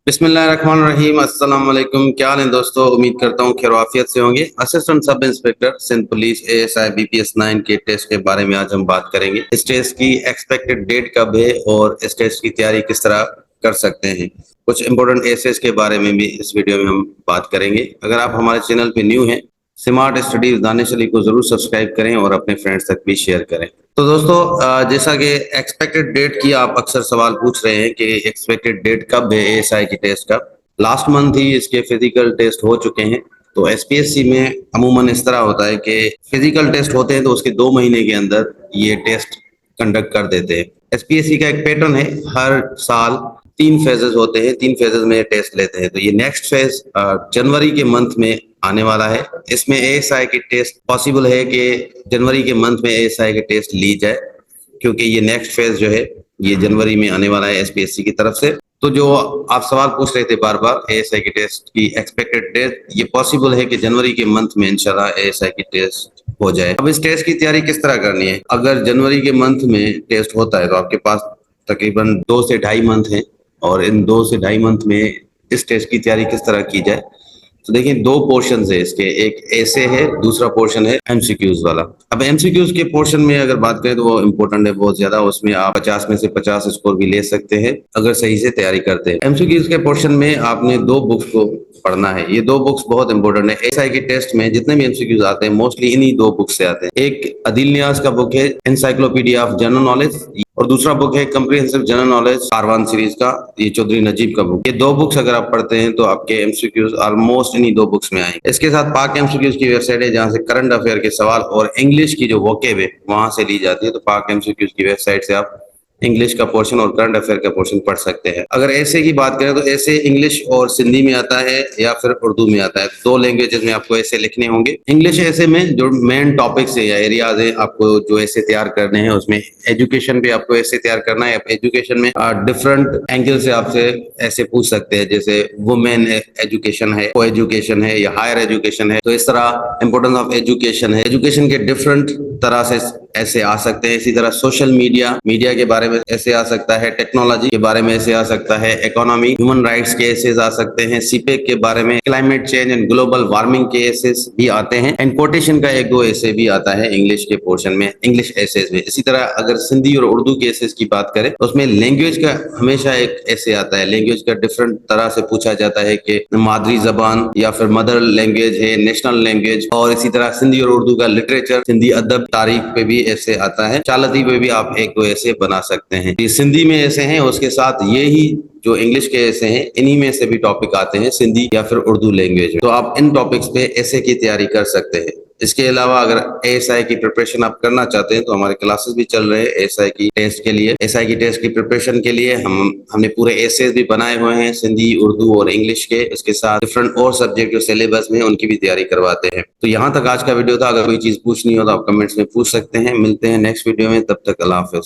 बिस्मिल्लाहिर्रहमानिर्रहीम। अस्सलाम वालेकुम। क्या हाल है दोस्तों? उम्मीद करता हूँ खैर आफियत से होंगे। Assistant sub inspector Sindh police ASI BPS 9 के टेस्ट के बारे में आज हम बात करेंगे। इस टेस्ट की एक्सपेक्टेड डेट कब है और इस टेस्ट की तैयारी किस तरह कर सकते हैं। कुछ इंपॉर्टेंट एसेस के बारे में भी इस वीडियो में हम बात करेंगे। अगर आप हमारे चैनल पे न्यू हैं, स्मार्ट स्टडीज दानिश अली को जरूर सब्सक्राइब करें और अपने फ्रेंड्स तक भी शेयर करें। तो दोस्तों, जैसा कि एक्सपेक्टेड डेट की आप अक्सर सवाल पूछ रहे हैं कि एक्सपेक्टेड डेट कब है एएसआई की टेस्ट का। लास्ट मंथ ही इसके फिजिकल टेस्ट हो चुके हैं। तो एसपीएससी में अमूमन इस तरह होता है कि फिजिकल टेस्ट होते हैं तो उसके 2 महीने के अंदर ये टेस्ट कंडक्ट कर देते हैं। एसपीएससी का एक पैटर्न है, हर साल 3 फेजेस होते हैं, 3 फेजेस में टेस्ट लेते हैं। तो ये नेक्स्ट फेज जनवरी के मंथ में आने वाला है। इसमें एएसआई की टेस्ट पॉसिबल है कि जनवरी के मंथ में एएसआई की टेस्ट ली जाए, क्योंकि ये नेक्स्ट फेज जो है ये जनवरी में आने वाला है एसपीएससी की तरफ से। तो जो आप सवाल पूछ रहे थे बार बार एएसआई की टेस्ट की एक्सपेक्टेड डेट, ये पॉसिबल है कि जनवरी के मंथ में इंशाल्लाह एएसआई की टेस्ट हो जाए। अब इस टेस्ट की तैयारी किस तरह करनी है? अगर जनवरी के मंथ में टेस्ट होता है तो आपके पास तकरीबन 2 से ढाई मंथ है, और इन 2 से ढाई मंथ में इस टेस्ट की तैयारी किस तरह की जाए। तो देखिए, 2 पोर्शन है इसके, एक ऐसे है, दूसरा पोर्शन है एमसीक्यूज वाला। अब एमसीक्यूज के पोर्शन में अगर बात करें तो वो इम्पोर्टेंट है बहुत ज्यादा। उसमें आप 50 में से 50 स्कोर भी ले सकते हैं अगर सही से तैयारी करते हैं। एमसीक्यूज के पोर्शन में आपने 2 बुक्स को पढ़ना है। ये 2 बुक्स बहुत इंपॉर्टेंट है। एसआई के टेस्ट में जितने भी एमसीक्यूज आते हैं मोस्टली इन्हीं 2 बुक्स से आते हैं। एक अदील नियाज का बुक है एनसाइक्लोपीडिया ऑफ जनरल नॉलेज, और दूसरा बुक है comprehensive general knowledge Karwan series का, ये चौधरी नजीब का बुक। ये 2 बुक्स अगर आप पढ़ते हैं तो आपके एमसीक्यूज ऑलमोस्ट इन्हीं 2 बुक्स में आएंगे। इसके साथ पाक एमसीक्यूज की वेबसाइट है जहां से करंट अफेयर के सवाल और इंग्लिश की जो वोकेब है वहां से ली जाती है। तो पाक एमसीक्यूज की वेबसाइट से आप इंग्लिश का पोर्शन और करंट अफेयर का पोर्शन पढ़ सकते हैं। अगर ऐसे की बात करें तो ऐसे इंग्लिश और सिंधी में आता है या फिर उर्दू में आता है। 2 लैंग्वेजेस में आपको ऐसे लिखने होंगे। इंग्लिश ऐसे में जो मेन टॉपिक्स है या एरियाज है आपको जो ऐसे तैयार करने हैं, उसमें एजुकेशन भी आपको ऐसे तैयार करना है। एजुकेशन में डिफरेंट एंगल से आपसे ऐसे पूछ सकते हैं, जैसे वुमेन एजुकेशन है, को एजुकेशन है या हायर एजुकेशन है। तो इस तरह इंपोर्टेंस ऑफ एजुकेशन है, एजुकेशन के डिफरेंट तरह से ऐसे आ सकते हैं। इसी तरह सोशल मीडिया के बारे में ऐसे आ सकता है, टेक्नोलॉजी के बारे में ऐसे आ सकता है, इकोनॉमी ह्यूमन राइट्स के एसेस आ सकते हैं, सीपेक के बारे में, climate change and global warming के एसेस भी आते हैं, एंड कोटेशन का 1-2 ऐसे भी आता है इंग्लिश के पोर्शन में, इंग्लिश एसेस में। इसी तरह अगर सिंधी और उर्दू के एसेस की बात करें तो उसमें लैंग्वेज का हमेशा एक ऐसे आता है। लैंग्वेज का डिफरेंट तरह से पूछा जाता है कि मादरी जबान या फिर मदर लैंग्वेज है, नेशनल लैंग्वेज। और इसी तरह सिंधी और उर्दू का लिटरेचर, सिंधी अदब, तारीख पे भी ऐसे आता है। चालती पे भी आप 1-2 ऐसे बना सकते हैं। ये सिंधी में ऐसे हैं, उसके साथ ये ही जो इंग्लिश के ऐसे हैं इन्हीं में से भी टॉपिक आते हैं सिंधी या फिर उर्दू लैंग्वेज में। तो आप इन टॉपिक्स पे ऐसे की तैयारी कर सकते हैं। इसके अलावा अगर एएसआई की प्रिपरेशन आप करना चाहते हैं तो हमारे क्लासेस भी चल रहे हैं एएसआई की टेस्ट के लिए। एएसआई की टेस्ट की प्रिपरेशन के लिए हमने पूरे एसेस भी बनाए हुए हैं सिंधी, उर्दू और इंग्लिश के। इसके साथ डिफरेंट और सब्जेक्ट जो सिलेबस में उनकी भी तैयारी करवाते हैं। तो यहाँ तक आज का वीडियो था। अगर कोई चीज पूछनी हो तो आप कमेंट्स में पूछ सकते हैं। मिलते हैं नेक्स्ट वीडियो में, तब तक अल्लाह हाफिज।